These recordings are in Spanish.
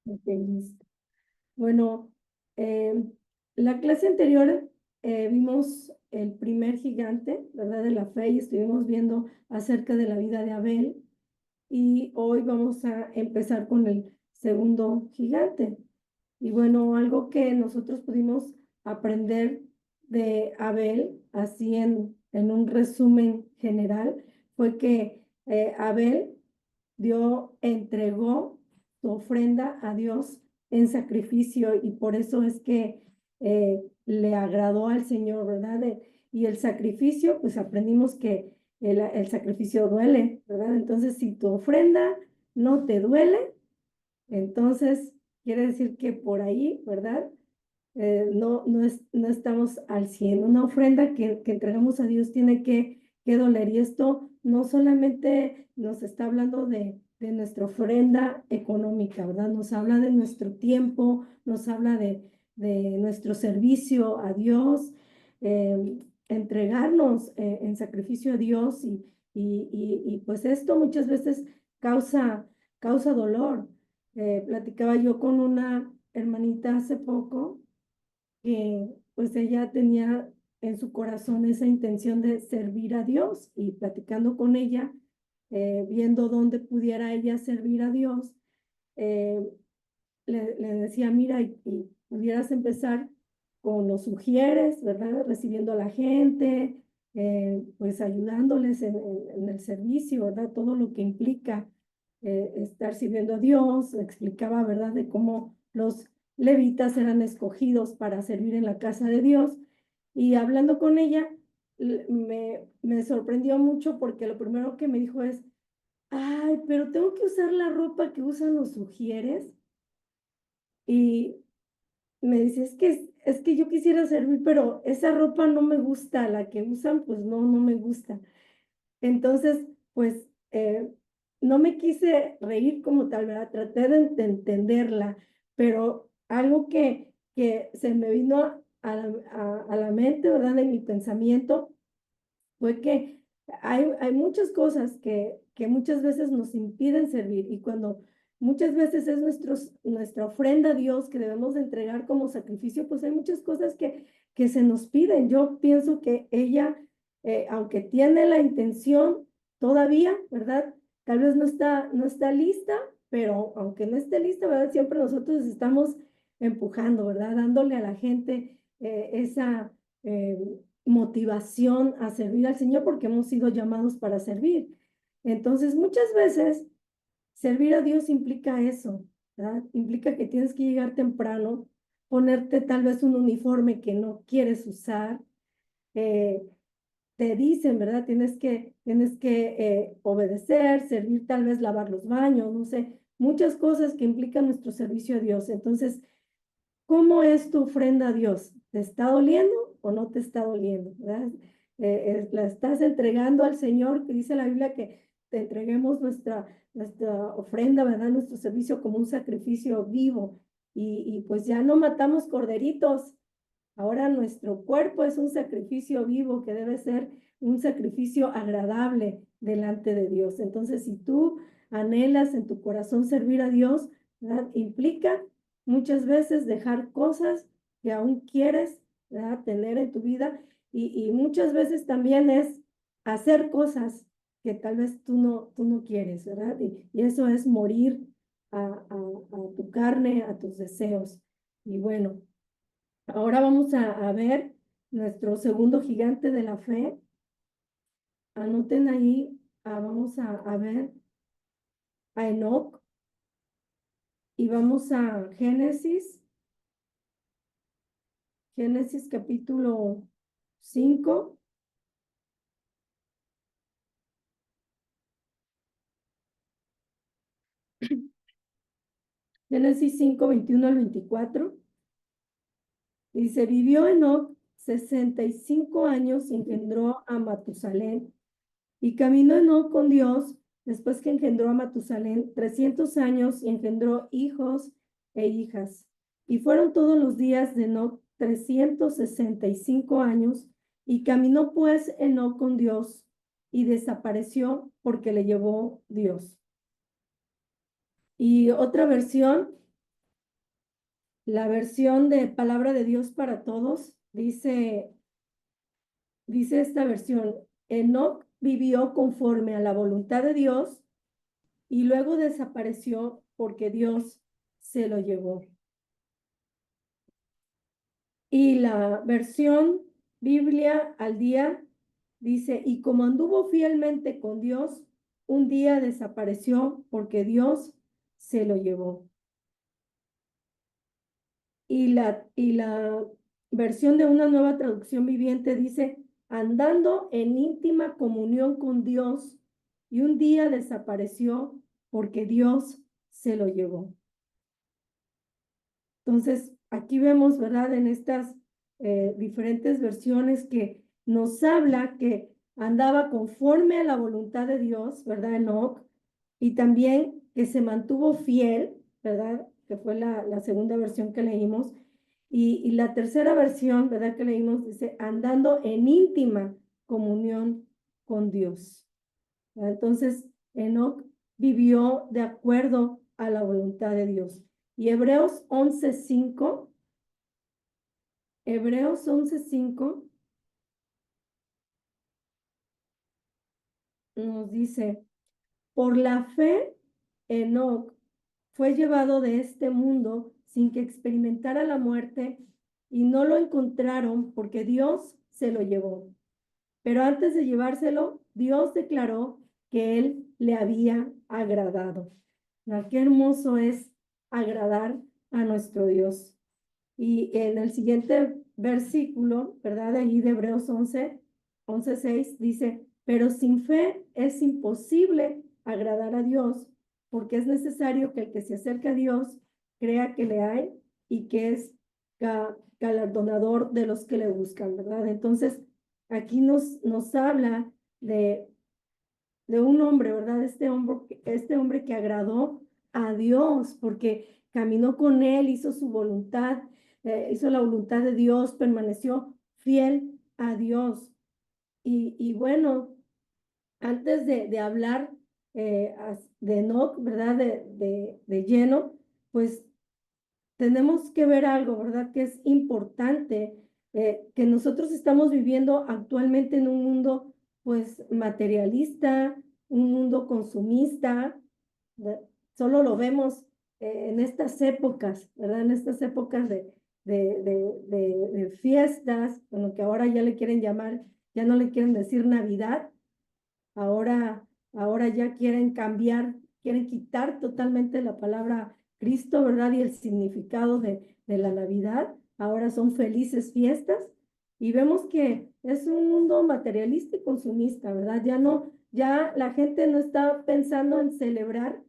Ok, listo. Bueno, eh, la clase anterior vimos el primer gigante, ¿verdad? De la fe y estuvimos viendo acerca de la vida de Abel y hoy vamos a empezar con el segundo gigante. Y bueno, algo que nosotros pudimos aprender de Abel, así en un resumen general, fue que Abel entregó su ofrenda a Dios en sacrificio y por eso es que le agradó al Señor, ¿verdad? Y el sacrificio, pues aprendimos que el sacrificio duele, ¿verdad? Entonces, si tu ofrenda no te duele, entonces quiere decir que por ahí, ¿verdad? No estamos al 100. Una ofrenda que entregamos a Dios tiene que doler. Y esto no solamente nos está hablando de nuestra ofrenda económica, ¿verdad? Nos habla de nuestro tiempo, nos habla de nuestro servicio a Dios, entregarnos en sacrificio a Dios y pues esto muchas veces causa dolor. Platicaba yo con una hermanita hace poco que pues ella tenía en su corazón esa intención de servir a Dios y platicando con ella, viendo dónde pudiera ella servir a Dios, eh, le decía, mira, y pudieras empezar con los sugieres, ¿verdad? Recibiendo a la gente, pues ayudándoles en el servicio, ¿verdad? Todo lo que implica estar sirviendo a Dios, explicaba, ¿verdad? De cómo los levitas eran escogidos para servir en la casa de Dios. Y hablando con ella, me sorprendió mucho porque lo primero que me dijo es, ay, pero tengo que usar la ropa que usan los sugieres. Y me dice, es que yo quisiera servir, pero esa ropa no me gusta, la que usan, pues no me gusta. Entonces, pues no me quise reír como tal, ¿verdad? Traté de entenderla, pero algo que se me vino a la mente, ¿verdad? En mi pensamiento fue que hay muchas cosas que muchas veces nos impiden servir y cuando muchas veces es nuestra ofrenda a Dios que debemos de entregar como sacrificio, pues hay muchas cosas que se nos piden. Yo pienso que ella, aunque tiene la intención todavía, ¿verdad? Tal vez no está lista, pero aunque no esté lista, ¿verdad? Siempre nosotros estamos empujando, ¿verdad? Dándole a la gente esa motivación a servir al Señor porque hemos sido llamados para servir. Entonces, muchas veces servir a Dios implica eso, ¿verdad? Implica que tienes que llegar temprano, ponerte tal vez un uniforme que no quieres usar, eh, te dicen, ¿verdad? Tienes que obedecer, servir, tal vez lavar los baños, no sé, muchas cosas que implican nuestro servicio a Dios. Entonces, ¿cómo es tu ofrenda a Dios? ¿Te está doliendo o no te está doliendo? ¿Verdad? La estás entregando al Señor, que dice la Biblia que te entreguemos nuestra ofrenda, ¿verdad? Nuestro servicio como un sacrificio vivo. Y pues ya no matamos corderitos. Ahora nuestro cuerpo es un sacrificio vivo que debe ser un sacrificio agradable delante de Dios. Entonces, si tú anhelas en tu corazón servir a Dios, ¿verdad? Implica muchas veces dejar cosas que aún quieres, ¿verdad? Tener en tu vida y muchas veces también es hacer cosas que tal vez tú no quieres, ¿verdad? Y eso es morir a tu carne, a tus deseos. Y bueno, ahora vamos a ver nuestro segundo gigante de la fe. Anoten ahí, vamos a ver a Enoc y vamos a Génesis capítulo 5, Génesis 5 21 al 24. Dice, vivió Enoc 65 años y engendró a Matusalén. Y caminó Enoc con Dios después que engendró a Matusalén 300 años y engendró hijos e hijas. Y fueron todos los días de Enoc 365 años y caminó pues Enoc con Dios y desapareció porque le llevó Dios. Y otra versión La versión de Palabra de Dios para Todos dice esta versión: Enoc vivió conforme a la voluntad de Dios y luego desapareció porque Dios se lo llevó. Y la versión Biblia al día dice: y como anduvo fielmente con Dios, un día desapareció porque Dios se lo llevó. Y la versión de una nueva traducción viviente dice: andando en íntima comunión con Dios, y un día desapareció porque Dios se lo llevó. Entonces, aquí vemos, ¿verdad? En estas diferentes versiones que nos habla que andaba conforme a la voluntad de Dios, ¿verdad? Enoc, y también que se mantuvo fiel, ¿verdad? Que fue la segunda versión que leímos. Y la tercera versión, ¿verdad? Que leímos, dice, andando en íntima comunión con Dios. ¿Verdad? Entonces, Enoc vivió de acuerdo a la voluntad de Dios. Y Hebreos 11:5 nos dice: por la fe, Enoc fue llevado de este mundo sin que experimentara la muerte, y no lo encontraron porque Dios se lo llevó. Pero antes de llevárselo, Dios declaró que él le había agradado. Qué hermoso es agradar a nuestro Dios. Y en el siguiente versículo, ¿verdad? De ahí de Hebreos 11:6 dice: pero sin fe es imposible agradar a Dios, porque es necesario que el que se acerca a Dios crea que le hay y que es galardonador de los que le buscan, ¿verdad? Entonces, aquí nos habla de un hombre, ¿verdad? Este hombre que agradó a Dios, porque caminó con él, hizo su voluntad, hizo la voluntad de Dios, permaneció fiel a Dios. Y bueno, antes de hablar de Enoc, ¿verdad? De lleno, pues tenemos que ver algo, ¿verdad? Que es importante, que nosotros estamos viviendo actualmente en un mundo, pues, materialista, un mundo consumista. Solo lo vemos en estas épocas, ¿verdad? En estas épocas de fiestas, bueno, que ahora ya le quieren llamar, ya no le quieren decir Navidad, ahora, ahora ya quieren cambiar, quieren quitar totalmente la palabra Cristo, ¿verdad? Y el significado de la Navidad. Ahora son felices fiestas, y vemos que es un mundo materialista y consumista, ¿verdad? Ya la gente no está pensando en celebrar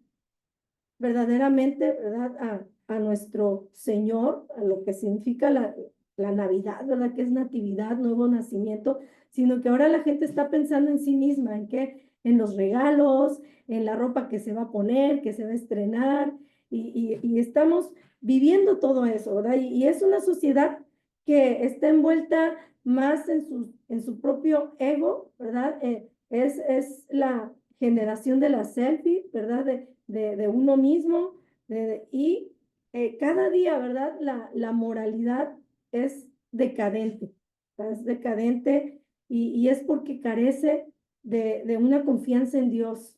verdaderamente, ¿verdad? A nuestro Señor, a lo que significa la Navidad, ¿verdad? Que es natividad, nuevo nacimiento, sino que ahora la gente está pensando en sí misma, ¿en qué? En los regalos, en la ropa que se va a poner, que se va a estrenar, y estamos viviendo todo eso, ¿verdad? Y es una sociedad que está envuelta más en su propio ego, ¿verdad? Es la generación de la selfie, ¿verdad? De uno mismo, y cada día, ¿verdad? La moralidad es decadente, es decadente, y es porque carece de una confianza en Dios.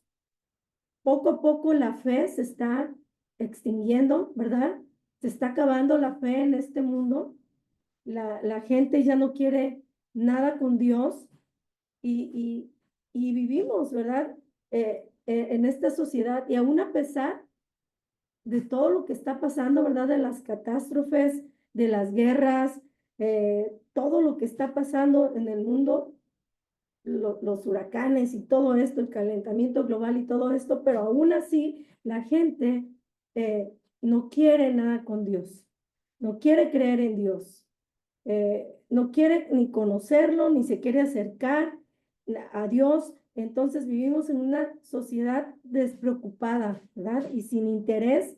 Poco a poco la fe se está extinguiendo, ¿verdad? Se está acabando la fe en este mundo. La gente ya no quiere nada con Dios, y, y vivimos, ¿verdad? En esta sociedad, y aún a pesar de todo lo que está pasando, ¿verdad? De las catástrofes, de las guerras, todo lo que está pasando en el mundo, los huracanes y todo esto, el calentamiento global y todo esto, pero aún así la gente no quiere nada con Dios, no quiere creer en Dios, no quiere ni conocerlo, ni se quiere acercar a Dios. Entonces vivimos en una sociedad despreocupada, ¿verdad? Y sin interés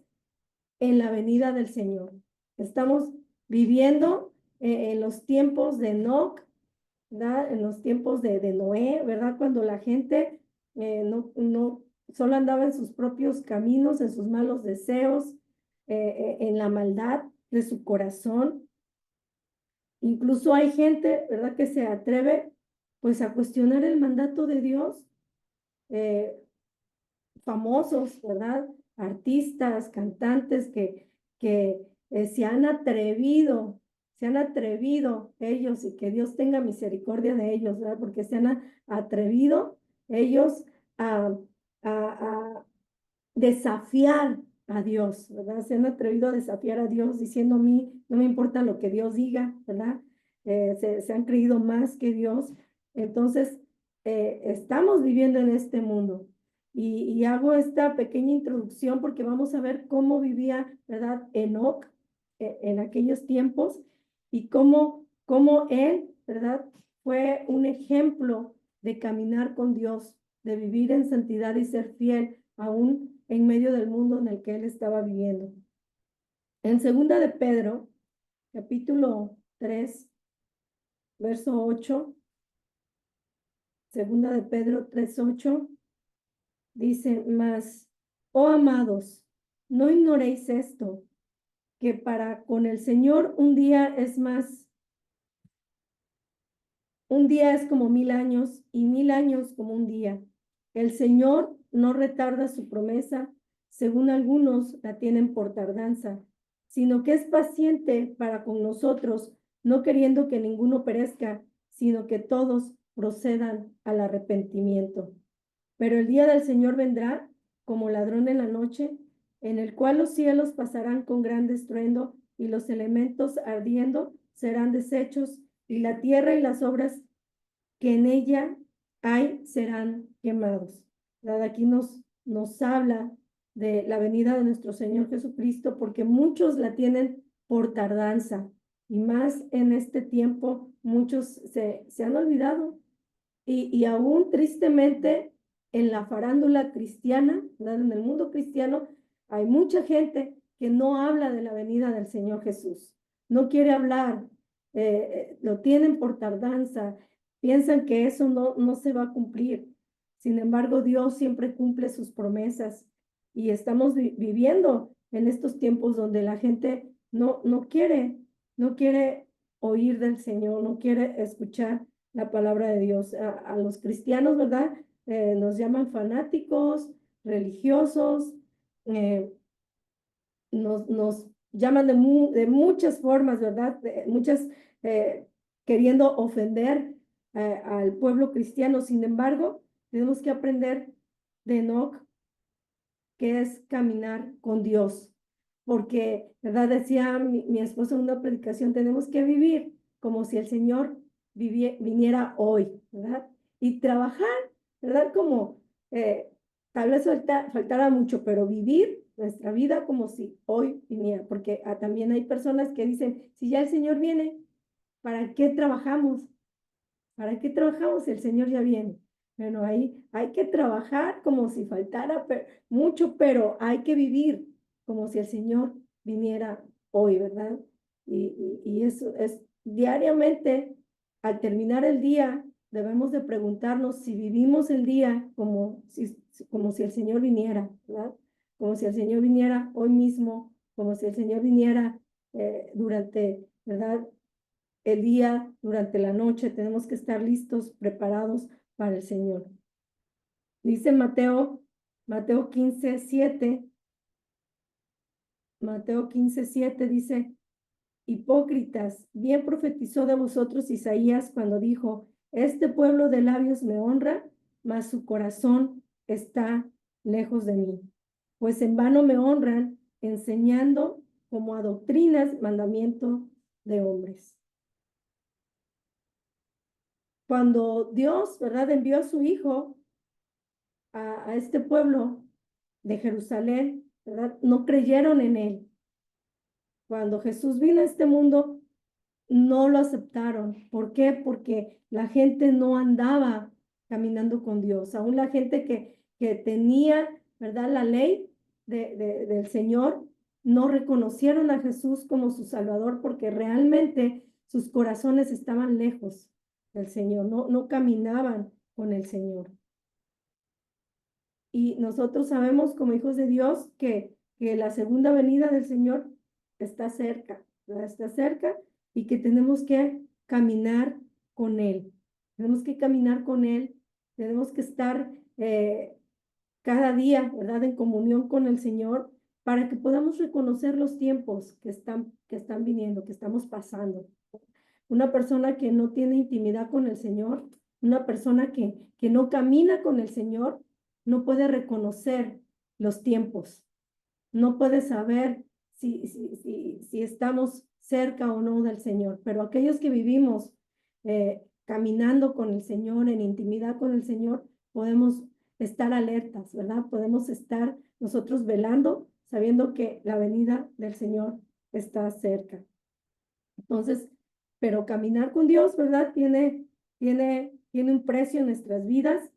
en la venida del Señor. Estamos viviendo en los tiempos de Enoc, ¿verdad? En los tiempos de Noé, ¿verdad? Cuando la gente no solo andaba en sus propios caminos, en sus malos deseos, en la maldad. de su corazón. Incluso hay gente, ¿verdad?, que se atreve pues a cuestionar el mandato de Dios. Famosos, ¿verdad? Artistas, cantantes que se han atrevido ellos, y que Dios tenga misericordia de ellos, ¿verdad? Porque se han atrevido ellos a, a desafiar a Dios, ¿verdad? Se han atrevido a desafiar a Dios diciendo: a mí no me importa lo que Dios diga, ¿verdad? Se han creído más que Dios. Entonces, estamos viviendo en este mundo. Y hago esta pequeña introducción porque vamos a ver cómo vivía, ¿verdad?, Enoc en aquellos tiempos, y cómo él, ¿verdad?, fue un ejemplo de caminar con Dios, de vivir en santidad y ser fiel aún en medio del mundo en el que él estaba viviendo. En segunda de Pedro, capítulo 3, verso 8, segunda de Pedro 3:8, dice: mas, oh amados, no ignoréis esto, que para con el Señor un día es como 1000 años, y 1000 años como un día. El Señor no retarda su promesa, según algunos la tienen por tardanza, sino que es paciente para con nosotros, no queriendo que ninguno perezca, sino que todos procedan al arrepentimiento. Pero el día del Señor vendrá como ladrón en la noche, en el cual los cielos pasarán con gran estruendo, y los elementos ardiendo serán deshechos, y la tierra y las obras que en ella hay serán quemados. Aquí nos habla de la venida de nuestro Señor Jesucristo, porque muchos la tienen por tardanza, y más en este tiempo muchos se han olvidado, y aún tristemente en la farándula cristiana, ¿verdad?, en el mundo cristiano, hay mucha gente que no habla de la venida del Señor Jesús, no quiere hablar, lo tienen por tardanza, piensan que eso no se va a cumplir. Sin embargo, Dios siempre cumple sus promesas, y estamos viviendo en estos tiempos donde la gente no quiere oír del Señor, no quiere escuchar la palabra de Dios. A los cristianos, ¿verdad? Nos llaman fanáticos, religiosos, nos llaman de muchas formas, ¿verdad? Muchas, queriendo ofender al pueblo cristiano. Sin embargo, tenemos que aprender de Enoc, que es caminar con Dios, porque, ¿verdad?, decía mi esposo en una predicación: tenemos que vivir como si el Señor viniera hoy, ¿verdad? Y trabajar, ¿verdad? Como tal vez faltara mucho, pero vivir nuestra vida como si hoy viniera, porque también hay personas que dicen: si ya el Señor viene, ¿para qué trabajamos? ¿Para qué trabajamos si el Señor ya viene? Bueno, ahí hay que trabajar como si faltara mucho, pero hay que vivir como si el Señor viniera hoy, ¿verdad? Y eso es diariamente. Al terminar el día, debemos de preguntarnos si vivimos el día como si el Señor viniera, ¿verdad? Como si el Señor viniera hoy mismo, como si el Señor viniera durante, ¿verdad?, el día, durante la noche. Tenemos que estar listos, preparados para el Señor. Dice Mateo 15:7. Mateo 15:7 dice: hipócritas, bien profetizó de vosotros Isaías cuando dijo: este pueblo de labios me honra, mas su corazón está lejos de mí. Pues en vano me honran, enseñando como a doctrinas mandamiento de hombres. Cuando Dios, ¿verdad?, envió a su Hijo a este pueblo de Jerusalén, ¿verdad?, no creyeron en él. Cuando Jesús vino a este mundo, no lo aceptaron. ¿Por qué? Porque la gente no andaba caminando con Dios. Aún la gente que tenía, ¿verdad?, la ley del Señor, no reconocieron a Jesús como su Salvador, porque realmente sus corazones estaban lejos del Señor, no caminaban con el Señor. Y nosotros sabemos como hijos de Dios que la segunda venida del Señor está cerca, ¿verdad? Está cerca y que tenemos que caminar con Él. Tenemos que caminar con Él, tenemos que estar cada día, ¿verdad? En comunión con el Señor para que podamos reconocer los tiempos que están viniendo, que estamos pasando. Una persona que no tiene intimidad con el Señor, una persona que no camina con el Señor, no puede reconocer los tiempos, no puede saber si estamos cerca o no del Señor. Pero aquellos que vivimos caminando con el Señor, en intimidad con el Señor, podemos estar alertas, ¿verdad? Podemos estar nosotros velando, sabiendo que la venida del Señor está cerca. Entonces, pero caminar con Dios, ¿verdad? Tiene un precio en nuestras vidas.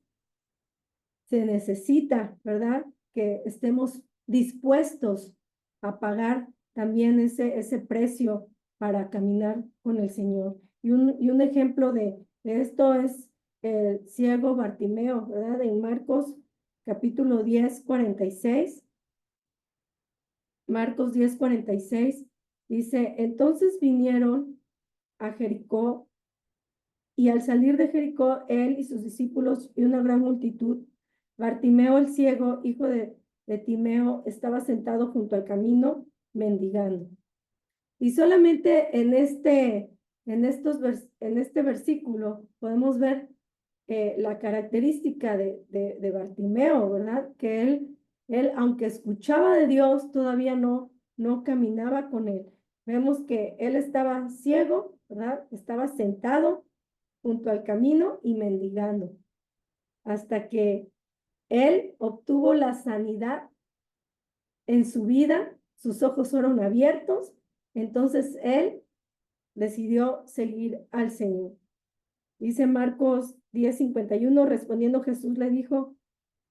Se necesita, ¿verdad? Que estemos dispuestos a pagar también ese precio para caminar con el Señor. Y un ejemplo de esto es el ciego Bartimeo, ¿verdad? En Marcos capítulo 10, 46. Marcos 10, 46 dice, entonces vinieron a Jericó y al salir de Jericó, él y sus discípulos y una gran multitud, Bartimeo el ciego, hijo de Timeo, estaba sentado junto al camino mendigando. Y solamente en este versículo podemos ver la característica de Bartimeo, ¿verdad? Que él, aunque escuchaba de Dios, todavía no caminaba con él. Vemos que él estaba ciego, ¿verdad? Estaba sentado junto al camino y mendigando, hasta que él obtuvo la sanidad en su vida, sus ojos fueron abiertos, entonces él decidió seguir al Señor. Dice Marcos 10:51, respondiendo Jesús le dijo,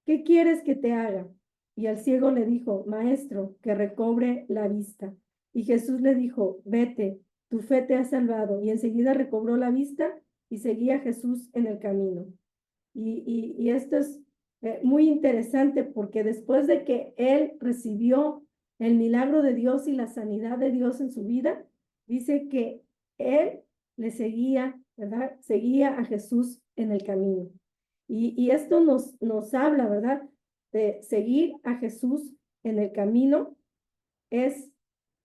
¿qué quieres que te haga? Y el ciego le dijo, maestro, que recobre la vista. Y Jesús le dijo, vete, tu fe te ha salvado. Y enseguida recobró la vista y seguía a Jesús en el camino. Y esto es muy interesante porque después de que él recibió el milagro de Dios y la sanidad de Dios en su vida, dice que él le seguía, ¿verdad? Seguía a Jesús en el camino. Y esto nos habla, ¿verdad? De seguir a Jesús en el camino es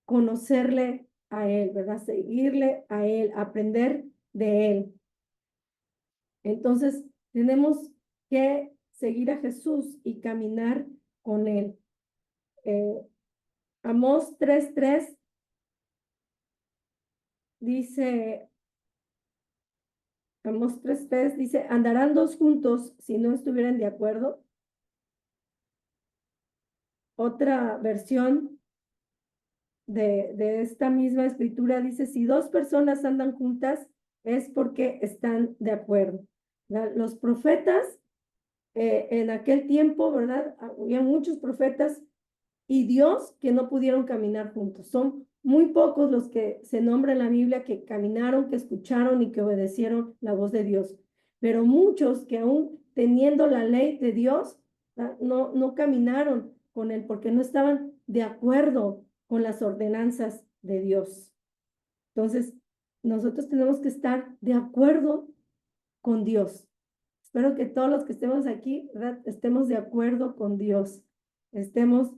conocerle a Él, ¿verdad? Seguirle a Él, aprender de Él. Entonces, tenemos que seguir a Jesús y caminar con Él. Amós 3:3 dice, Amós 3:3 dice, andarán dos juntos si no estuvieran de acuerdo. Otra versión de esta misma escritura dice, si dos personas andan juntas es porque están de acuerdo. Los profetas en aquel tiempo, ¿verdad? Había muchos profetas y Dios que no pudieron caminar juntos. Son muy pocos los que se nombran en la Biblia que caminaron, que escucharon y que obedecieron la voz de Dios. Pero muchos que aún teniendo la ley de Dios, no caminaron con él porque no estaban de acuerdo con las ordenanzas de Dios. Entonces, nosotros tenemos que estar de acuerdo con Dios. Espero que todos los que estemos aquí, ¿verdad? Estemos de acuerdo con Dios, estemos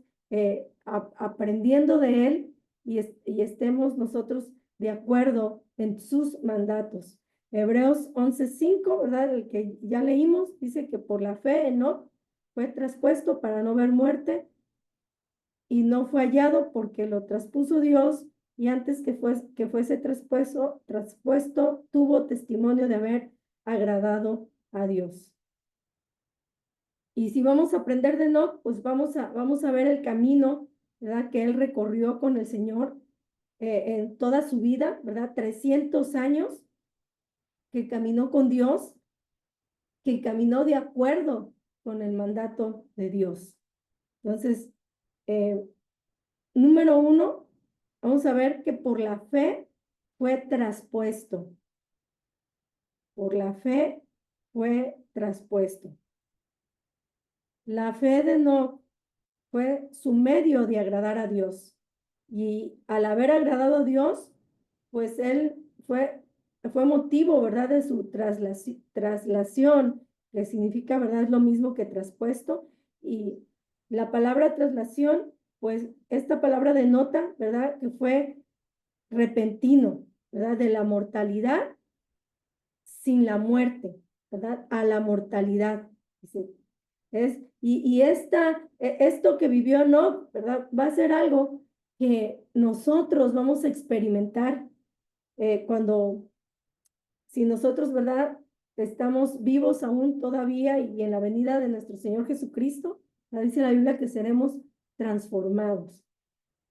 aprendiendo de Él y estemos nosotros de acuerdo en sus mandatos. Hebreos 11:5, ¿verdad? El que ya leímos, dice que por la fe Enoc fue traspuesto para no ver muerte y no fue hallado porque lo traspuso Dios y antes que fuese traspuesto, tuvo testimonio de haber agradado a Dios. Y si vamos a aprender de Enoc, pues vamos a ver el camino, ¿verdad? Que él recorrió con el Señor en toda su vida, ¿verdad? 300 años que caminó con Dios, que caminó de acuerdo con el mandato de Dios. Entonces, número 1, vamos a ver que por la fe fue traspuesto. Por la fe fue traspuesto. La fe de Enoc fue su medio de agradar a Dios. Y al haber agradado a Dios, pues él fue motivo, ¿verdad?, de su traslación, que significa, ¿verdad?, es lo mismo que traspuesto. Y la palabra traslación, pues esta palabra denota, ¿verdad?, que fue repentino, ¿verdad?, de la mortalidad sin la muerte, ¿verdad?, a la mortalidad. Esto que vivió no, ¿verdad?, va a ser algo que nosotros vamos a experimentar si nosotros, ¿verdad?, estamos vivos aún todavía y en la venida de nuestro Señor Jesucristo, dice la Biblia que seremos transformados.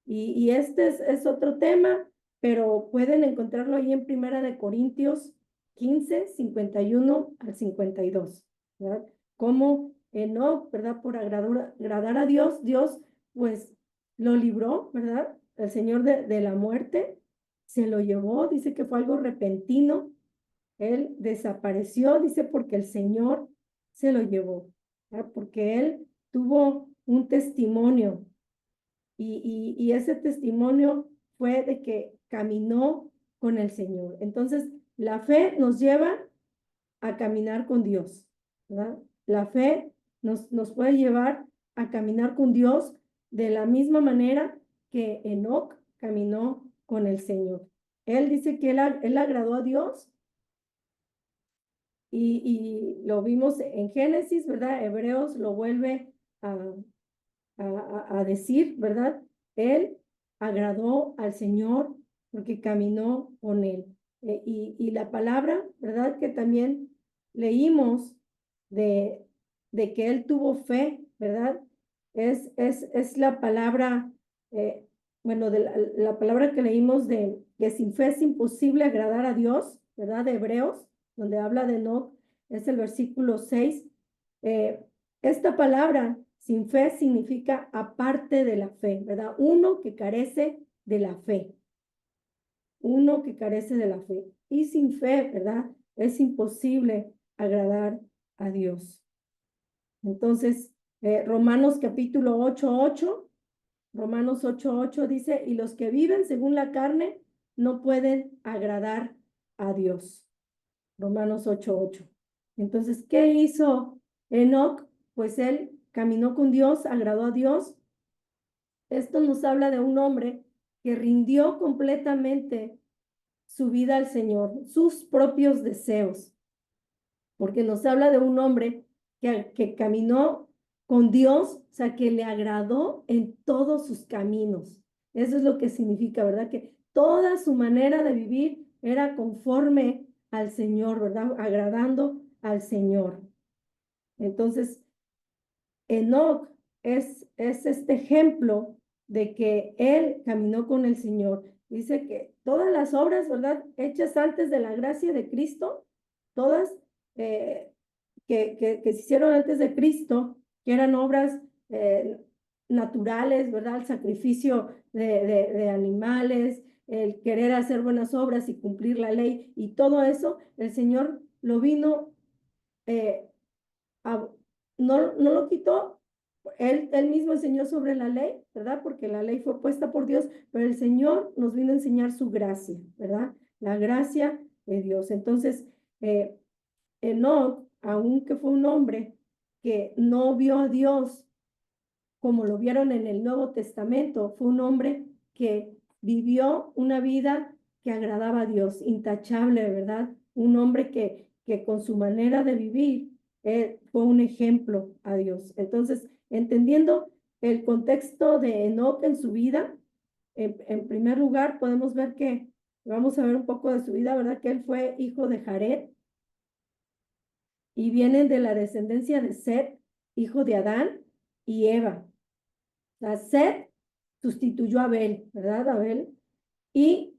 Y este es otro tema, pero pueden encontrarlo ahí en Primera de Corintios 15, 51 al 52, ¿verdad? Cómo Enoc, ¿verdad? Por agradar a Dios, Dios pues lo libró, ¿verdad? El Señor de la muerte, se lo llevó, dice que fue algo repentino, él desapareció, dice, porque el Señor se lo llevó, ¿verdad? Porque él tuvo un testimonio y ese testimonio fue de que caminó con el Señor. Entonces, la fe nos lleva a caminar con Dios, ¿verdad? La fe nos puede llevar a caminar con Dios de la misma manera que Enoc caminó con el Señor. Él dice que él agradó a Dios y lo vimos en Génesis, ¿verdad? Hebreos lo vuelve a decir, ¿verdad? Él agradó al Señor porque caminó con él. Y la palabra, ¿verdad? Que también leímos de, de que él tuvo fe, ¿verdad? Es la palabra, bueno, de la palabra que leímos de que sin fe es imposible agradar a Dios, ¿verdad? De Hebreos, donde habla de no, es el versículo 6. Esta palabra sin fe significa aparte de la fe, ¿verdad? Uno que carece de la fe. Uno que carece de la fe. Y sin fe, ¿verdad? Es imposible agradar a Dios. Entonces, Romanos capítulo 8:8, Romanos 8:8 dice, y los que viven según la carne no pueden agradar a Dios. Romanos 8:8. Entonces, ¿qué hizo Enoc? Pues él caminó con Dios, agradó a Dios. Esto nos habla de un hombre que rindió completamente su vida al Señor, sus propios deseos, porque nos habla de un hombre que caminó con Dios, o sea, que le agradó en todos sus caminos. Eso es lo que significa, ¿verdad? Que toda su manera de vivir era conforme al Señor, ¿verdad? Agradando al Señor. Entonces, Enoc es este ejemplo de que él caminó con el Señor. Dice que todas las obras, ¿verdad?, hechas antes de la gracia de Cristo, todas que se hicieron antes de Cristo, que eran obras naturales, ¿verdad? El sacrificio de animales, el querer hacer buenas obras y cumplir la ley y todo eso, el Señor lo vino a, no lo quitó, él mismo enseñó sobre la ley, ¿verdad? Porque la ley fue puesta por Dios, pero el Señor nos vino a enseñar su gracia, ¿verdad? La gracia de Dios. Entonces, Enoc, aunque fue un hombre que no vio a Dios como lo vieron en el Nuevo Testamento, fue un hombre que vivió una vida que agradaba a Dios, intachable, ¿verdad? Un hombre que con su manera de vivir fue un ejemplo a Dios. Entonces, entendiendo el contexto de Enoc en su vida, en primer lugar, podemos ver que, vamos a ver un poco de su vida, ¿verdad? Que él fue hijo de Jared y vienen de la descendencia de Set, hijo de Adán y Eva. O sea, Set sustituyó a Abel, ¿verdad? Abel. Y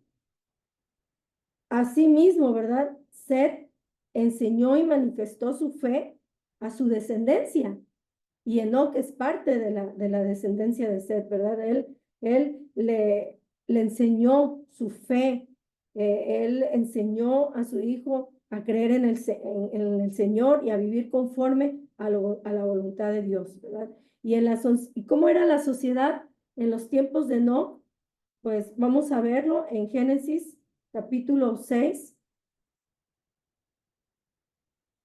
asimismo, ¿verdad? Set enseñó y manifestó su fe a su descendencia. Y Enoc es parte de la descendencia de Set, ¿verdad? Él le enseñó su fe. Él enseñó a su hijo a creer en el Señor y a vivir conforme a la voluntad de Dios, ¿verdad? ¿Y cómo era la sociedad en los tiempos de Enoc? Pues vamos a verlo en Génesis capítulo 6,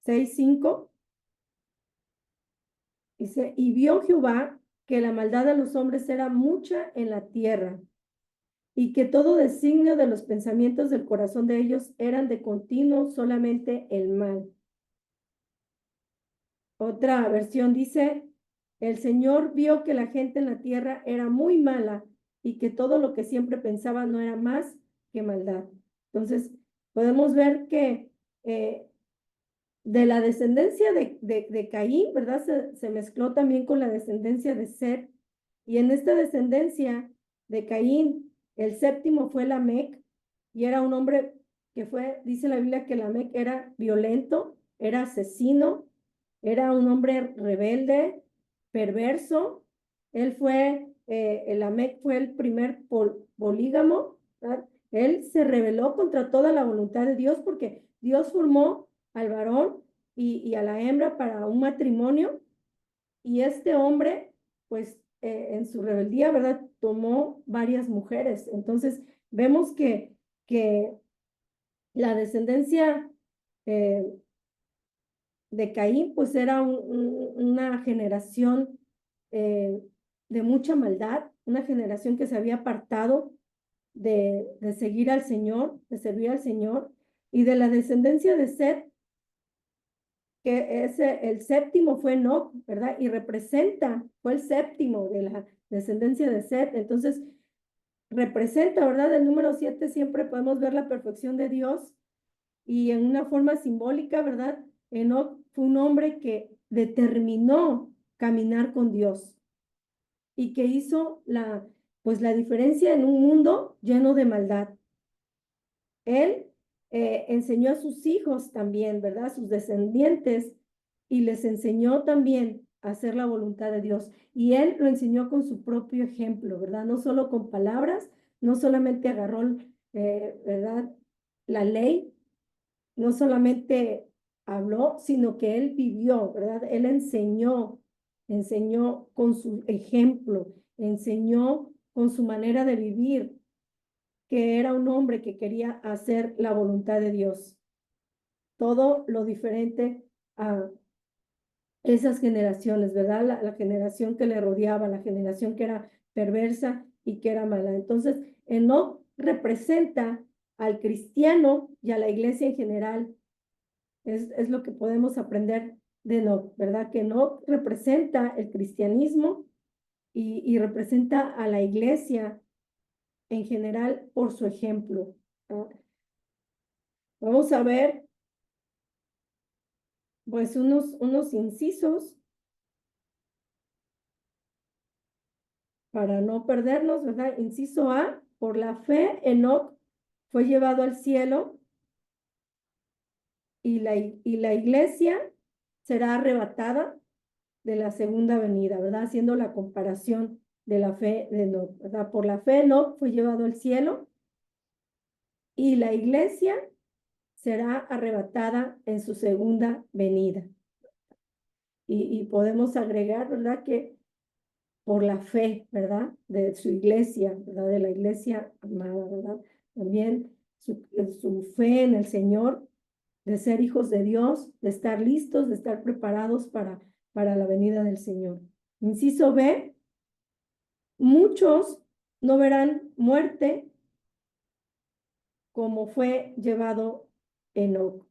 5. Dice, y vio Jehová que la maldad de los hombres era mucha en la tierra, y que todo designio de los pensamientos del corazón de ellos eran de continuo solamente el mal. Otra versión dice, el Señor vio que la gente en la tierra era muy mala y que todo lo que siempre pensaba no era más que maldad. Entonces, podemos ver que de la descendencia de Caín, ¿verdad? Se mezcló también con la descendencia de Set. Y en esta descendencia de Caín, el séptimo fue Lamec, y era un hombre que fue, dice la Biblia que Lamec era violento, era asesino, era un hombre rebelde, perverso. Él fue, Lamec fue el primer polígamo, ¿verdad? Él se rebeló contra toda la voluntad de Dios porque Dios formó al varón y a la hembra para un matrimonio, y este hombre, pues en su rebeldía, ¿verdad? Tomó varias mujeres. Entonces, vemos que la descendencia eh, de Caín, pues era una generación eh, de mucha maldad, una generación que se había apartado de seguir al Señor, de servir al Señor, y de la descendencia de Set, que el séptimo fue Enoc, ¿verdad? Y representa, fue el séptimo de la descendencia de Set. Entonces, representa, ¿verdad? El número 7 siempre podemos ver la perfección de Dios, y en una forma simbólica, ¿verdad? Enoc fue un hombre que determinó caminar con Dios y que hizo pues la diferencia en un mundo lleno de maldad. Él enseñó a sus hijos también, ¿verdad? Sus descendientes, y les enseñó también a hacer la voluntad de Dios. Y él lo enseñó con su propio ejemplo, ¿verdad? No solo con palabras, no solamente agarró, ¿verdad? La ley, no solamente habló, sino que él vivió, ¿verdad? Él enseñó con su ejemplo, enseñó con su manera de vivir, que era un hombre que quería hacer la voluntad de Dios. Todo lo diferente a esas generaciones, ¿verdad? La generación que le rodeaba, la generación que era perversa y que era mala. Entonces, Enoc representa al cristiano y a la iglesia en general. Es lo que podemos aprender de Enoc, ¿verdad? Que Enoc representa el cristianismo y representa a la iglesia en general por su ejemplo, ¿no? Vamos a ver, pues, unos incisos para no perdernos, ¿verdad? Inciso A, por la fe, Enoc fue llevado al cielo, y la iglesia será arrebatada de la segunda venida, ¿verdad? Haciendo la comparación de la fe de Enoc, ¿verdad? Por la fe, Enoc fue llevado al cielo, y la iglesia será arrebatada en su segunda venida. Y podemos agregar, ¿verdad? Que por la fe, ¿verdad? De su iglesia, ¿verdad? De la iglesia amada, ¿verdad? También su fe en el Señor, de ser hijos de Dios, de estar listos, de estar preparados para la venida del Señor. Inciso B, muchos no verán muerte como fue llevado Enoc.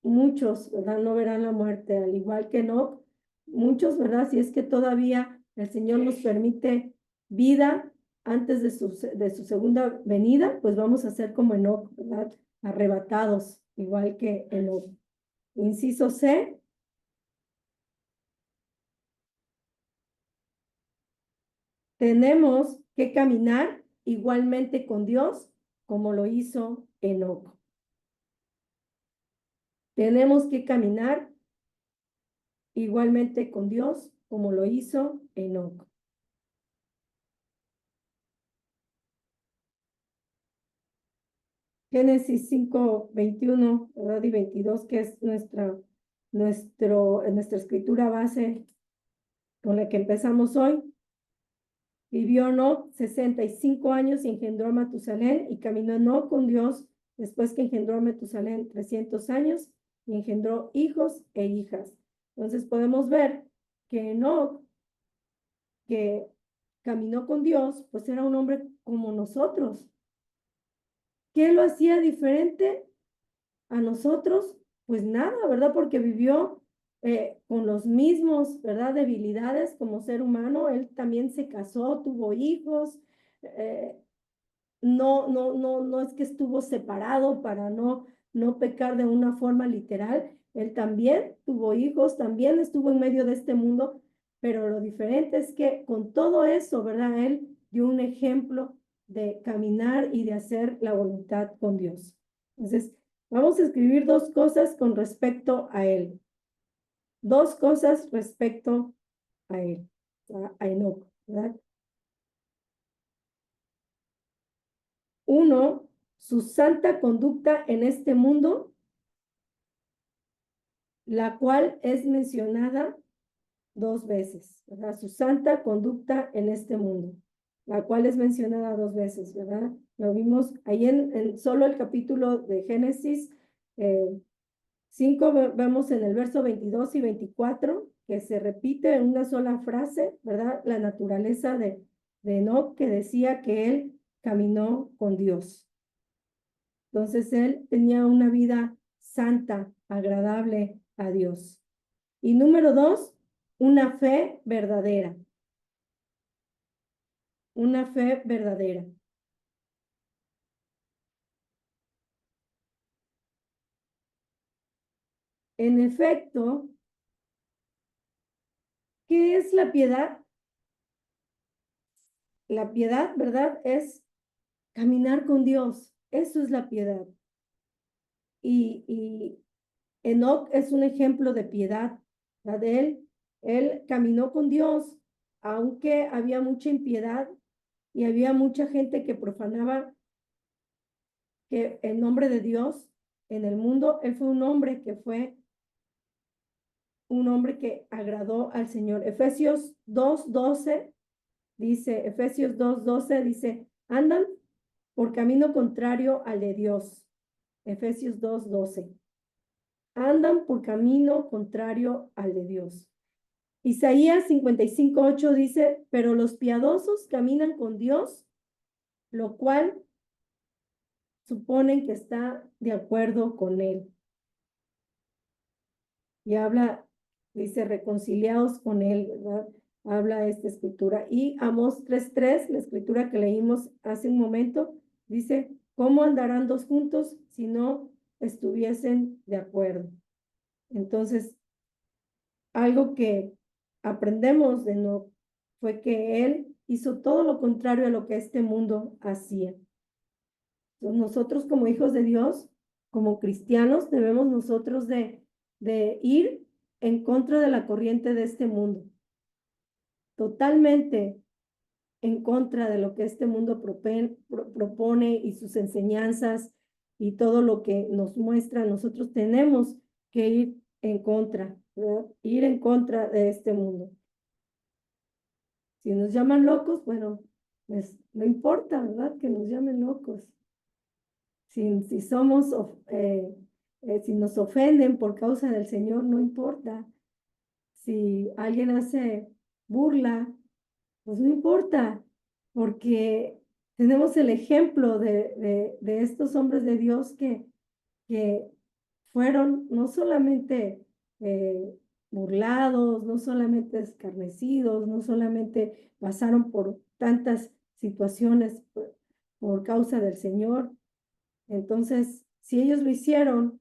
Muchos, ¿verdad? No verán la muerte, al igual que Enoc. Muchos, ¿verdad? Si es que todavía el Señor nos permite vida antes de su segunda venida, pues vamos a ser como Enoc, ¿verdad? Arrebatados, igual que Enoc. Inciso C, tenemos que caminar igualmente con Dios como lo hizo Enoc. Tenemos que caminar igualmente con Dios como lo hizo Enoc. Génesis 5, 21, ¿verdad? Y 22, que es nuestra escritura base con la que empezamos hoy. Vivió Enoc 65 años y engendró a Matusalén, y caminó Enoc con Dios después que engendró a Matusalén 300 años y engendró hijos e hijas. Entonces podemos ver que Enoc, que caminó con Dios, pues era un hombre como nosotros. ¿Qué lo hacía diferente a nosotros? Pues nada, ¿verdad? Porque vivió con los mismos, ¿verdad? Debilidades como ser humano. Él también se casó, tuvo hijos. No es que estuvo separado para no pecar de una forma literal. Él también tuvo hijos, también estuvo en medio de este mundo, pero lo diferente es que con todo eso, ¿verdad? Él dio un ejemplo de caminar y de hacer la voluntad con Dios. Entonces, vamos a escribir dos cosas con respecto a él. Dos cosas respecto a él, a Enoc, ¿verdad? Uno, su santa conducta en este mundo, la cual es mencionada dos veces, ¿verdad? Su santa conducta en este mundo, la cual es mencionada dos veces, ¿verdad? Lo vimos ahí en solo el capítulo de Génesis 5, vemos en el verso 22 y 24, que se repite en una sola frase, ¿verdad? La naturaleza de Enoc, que decía que él caminó con Dios. Entonces él tenía una vida santa, agradable a Dios. Y número dos, una fe verdadera. Una fe verdadera. En efecto, ¿qué es la piedad? La piedad, ¿verdad? Es caminar con Dios. Eso es la piedad. Y Enoc es un ejemplo de piedad, ¿verdad? Él caminó con Dios, aunque había mucha impiedad y había mucha gente que profanaba que el nombre de Dios en el mundo. Él fue un hombre que agradó al Señor. Efesios 2:12 dice, andan por camino contrario al de Dios. Efesios 2:12. Andan por camino contrario al de Dios. Isaías 55:8 dice, pero los piadosos caminan con Dios, lo cual suponen que está de acuerdo con él. Y habla, dice, reconciliados con él, ¿verdad? Habla esta escritura. Y Amós 3:3, la escritura que leímos hace un momento, dice, ¿cómo andarán dos juntos si no estuviesen de acuerdo? Entonces, algo que aprendemos de no fue que él hizo todo lo contrario a lo que este mundo hacía. Entonces, nosotros como hijos de Dios, como cristianos, debemos nosotros de ir en contra de la corriente de este mundo, totalmente en contra de lo que este mundo propone y sus enseñanzas y todo lo que nos muestra. Nosotros tenemos que ir en contra, ¿verdad? Ir en contra de este mundo. Si nos llaman locos, bueno, pues no importa, ¿verdad? Que nos llamen locos. Si somos, si nos ofenden por causa del Señor, no importa. Si alguien hace burla, pues no importa, porque tenemos el ejemplo de estos hombres de Dios que fueron no solamente burlados, no solamente escarnecidos, no solamente pasaron por tantas situaciones por causa del Señor. Entonces, si ellos lo hicieron,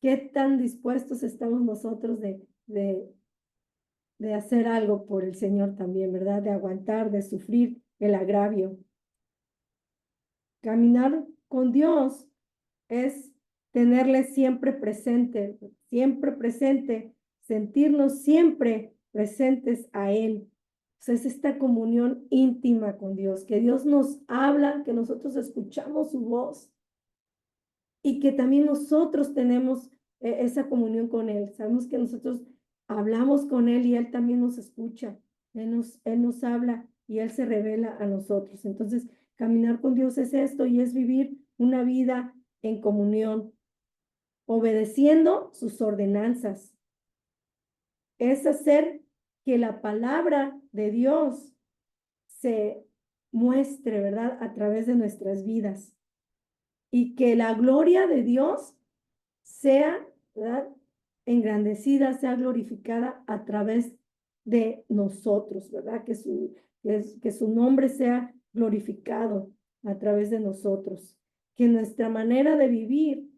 ¿qué tan dispuestos estamos nosotros de hacer algo por el Señor también, ¿verdad? De aguantar, de sufrir el agravio. Caminar con Dios es tenerle siempre presente, sentirnos siempre presentes a Él. O sea, es esta comunión íntima con Dios, que Dios nos habla, que nosotros escuchamos su voz y que también nosotros tenemos esa comunión con Él. Sabemos que nosotros hablamos con Él y Él también nos escucha. Él nos habla y Él se revela a nosotros. Entonces, caminar con Dios es esto y es vivir una vida en comunión, obedeciendo sus ordenanzas. Es hacer que la palabra de Dios se muestre, ¿verdad?, a través de nuestras vidas y que la gloria de Dios sea, ¿verdad?, engrandecida, sea glorificada a través de nosotros, ¿verdad? Que su nombre sea glorificado a través de nosotros, que nuestra manera de vivir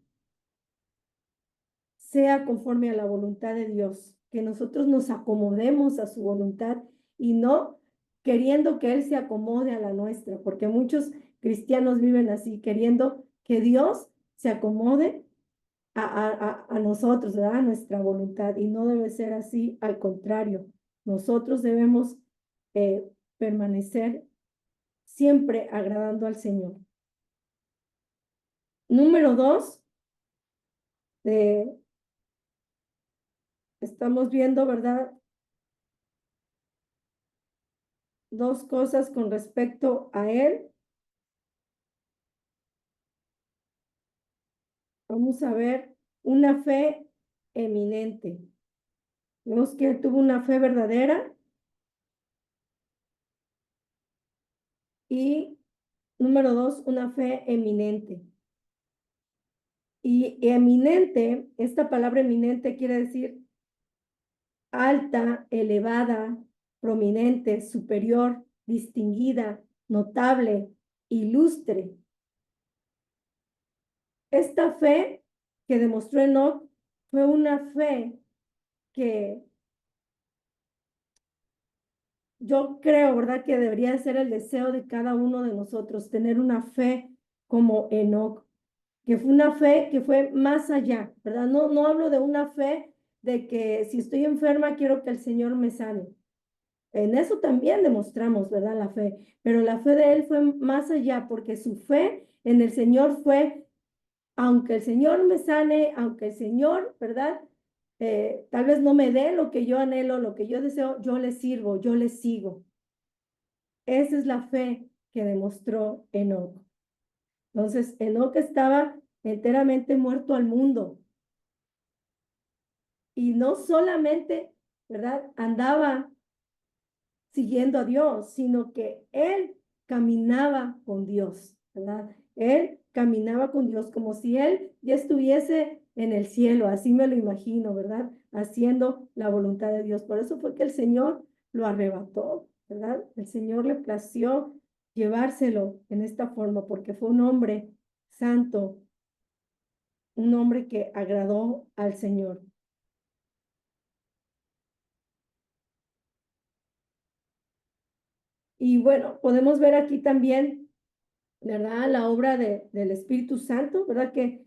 sea conforme a la voluntad de Dios, que nosotros nos acomodemos a su voluntad y no queriendo que Él se acomode a la nuestra, porque muchos cristianos viven así, queriendo que Dios se acomode a nosotros, ¿verdad? A nuestra voluntad, y no debe ser así, al contrario, nosotros debemos permanecer siempre agradando al Señor. Número 2, estamos viendo, ¿verdad?, dos cosas con respecto a Él. Vamos a ver una fe eminente. Vemos que Él tuvo una fe verdadera y número 2, una fe eminente. Y eminente, esta palabra eminente quiere decir alta, elevada, prominente, superior, distinguida, notable, ilustre. Esta fe que demostró Enoc fue una fe que yo creo, ¿verdad?, que debería ser el deseo de cada uno de nosotros, tener una fe como Enoc, que fue una fe que fue más allá, ¿verdad? No hablo de una fe de que si estoy enferma quiero que el Señor me sane. En eso también demostramos, ¿verdad?, la fe, pero la fe de él fue más allá, porque su fe en el Señor fue, aunque el Señor me sane, aunque el Señor, ¿verdad?, tal vez no me dé lo que yo anhelo, lo que yo deseo, yo le sirvo, yo le sigo. Esa es la fe que demostró Enoc. Entonces, Enoc estaba enteramente muerto al mundo. Y no solamente, ¿verdad?, andaba siguiendo a Dios, sino que él caminaba con Dios, ¿verdad? Él caminaba con Dios como si él ya estuviese en el cielo, así me lo imagino, ¿verdad? Haciendo la voluntad de Dios. Por eso fue que el Señor lo arrebató, ¿verdad? El Señor le plació llevárselo en esta forma porque fue un hombre santo, un hombre que agradó al Señor. Y bueno, podemos ver aquí también, ¿verdad?, la obra del Espíritu Santo, ¿verdad? Que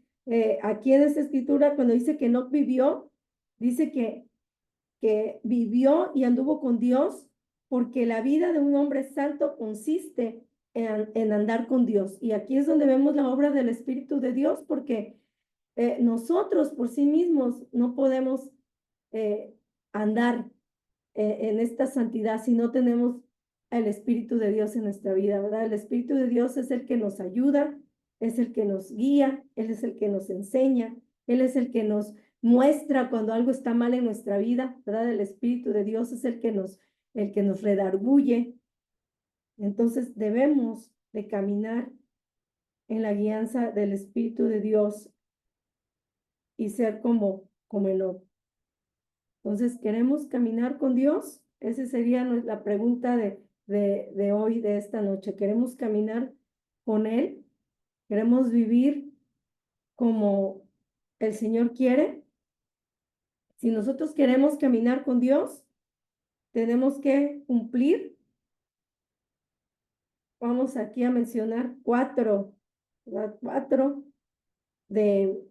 aquí en esta escritura, cuando dice que no vivió, dice que vivió y anduvo con Dios, porque la vida de un hombre santo consiste en andar con Dios. Y aquí es donde vemos la obra del Espíritu de Dios, porque nosotros por sí mismos no podemos andar en esta santidad si no tenemos el Espíritu de Dios en nuestra vida, ¿verdad? El Espíritu de Dios es el que nos ayuda, es el que nos guía, Él es el que nos enseña, Él es el que nos muestra cuando algo está mal en nuestra vida, ¿verdad? El Espíritu de Dios es el que nos redarguye. Entonces debemos de caminar en la guianza del Espíritu de Dios y ser como Enoc. Entonces, ¿queremos caminar con Dios? Esa sería la pregunta de hoy, de esta noche. ¿Queremos caminar con Él? ¿Queremos vivir como el Señor quiere? Si nosotros queremos caminar con Dios, tenemos que cumplir. Vamos aquí a mencionar cuatro, ¿verdad? Cuatro de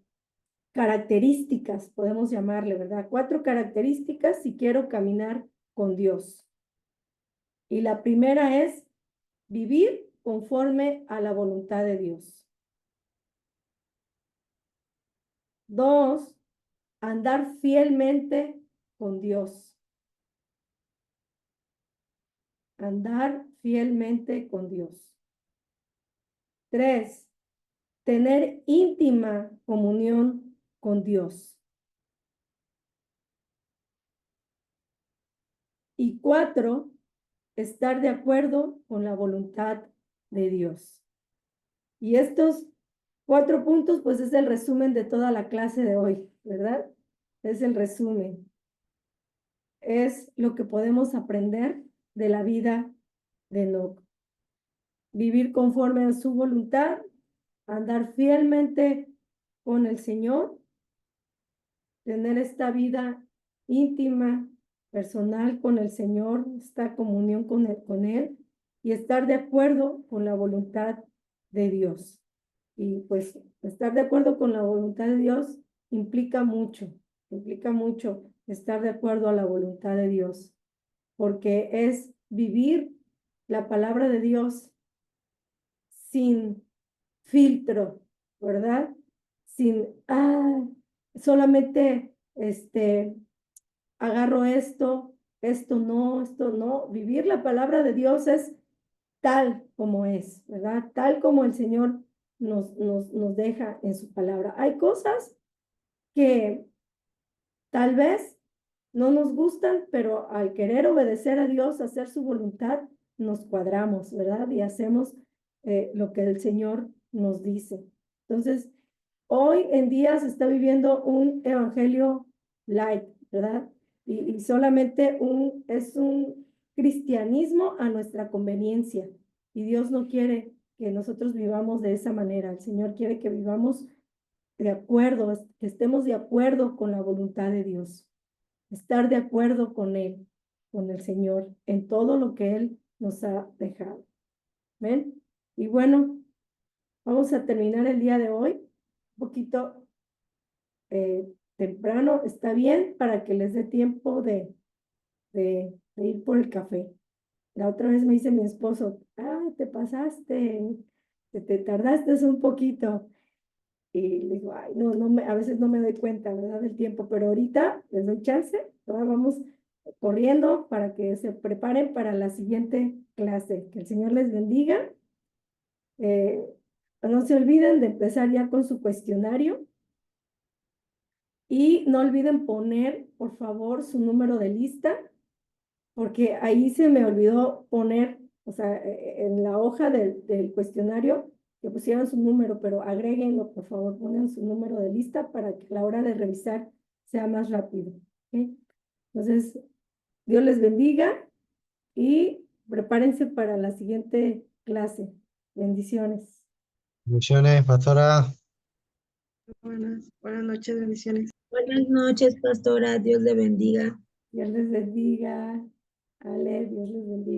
características, podemos llamarle, ¿verdad? Cuatro características si quiero caminar con Dios. Y la primera es vivir conforme a la voluntad de Dios. 2, andar fielmente con Dios. andar fielmente con Dios. 3, tener íntima comunión con Dios. Y 4, estar de acuerdo con la voluntad de Dios. Y estos 4 puntos, pues es el resumen de toda la clase de hoy, ¿verdad? Es el resumen. Es lo que podemos aprender de la vida de Enoc. Vivir conforme a su voluntad, andar fielmente con el Señor, tener esta vida íntima, personal con el Señor, esta comunión con Él y estar de acuerdo con la voluntad de Dios. Y pues estar de acuerdo con la voluntad de Dios implica mucho estar de acuerdo a la voluntad de Dios, porque es vivir la palabra de Dios sin filtro, ¿verdad? Sin, solamente, agarro esto no. Vivir la palabra de Dios es tal como es, ¿verdad? Tal como el Señor nos deja en su palabra. Hay cosas que tal vez no nos gustan, pero al querer obedecer a Dios, hacer su voluntad, nos cuadramos, ¿verdad? Y hacemos lo que el Señor nos dice. Entonces, hoy en día se está viviendo un evangelio light, ¿verdad? Y solamente es un cristianismo a nuestra conveniencia. Y Dios no quiere que nosotros vivamos de esa manera. El Señor quiere que vivamos de acuerdo, que estemos de acuerdo con la voluntad de Dios, estar de acuerdo con Él, con el Señor, en todo lo que Él nos ha dejado. ¿Ven? Y bueno, vamos a terminar el día de hoy un poquito temprano. Está bien para que les dé tiempo de ir por el café. La otra vez me dice mi esposo, te pasaste, te tardaste un poquito. Y le digo, ay, a veces no me doy cuenta, ¿verdad? Del tiempo, pero ahorita les doy chance, ahora vamos corriendo para que se preparen para la siguiente clase. Que el Señor les bendiga. Eh, no se olviden de empezar ya con su cuestionario y no olviden poner, por favor, su número de lista, porque ahí se me olvidó poner, o sea, en la hoja del cuestionario, que pusieran su número, pero agréguenlo, por favor, pongan su número de lista para que a la hora de revisar sea más rápido. ¿Okay? Entonces, Dios les bendiga y prepárense para la siguiente clase. Bendiciones. Bendiciones, pastora. Buenas noches, bendiciones. Buenas noches, pastora. Dios le bendiga. Dios les bendiga. Ale, Dios les bendiga.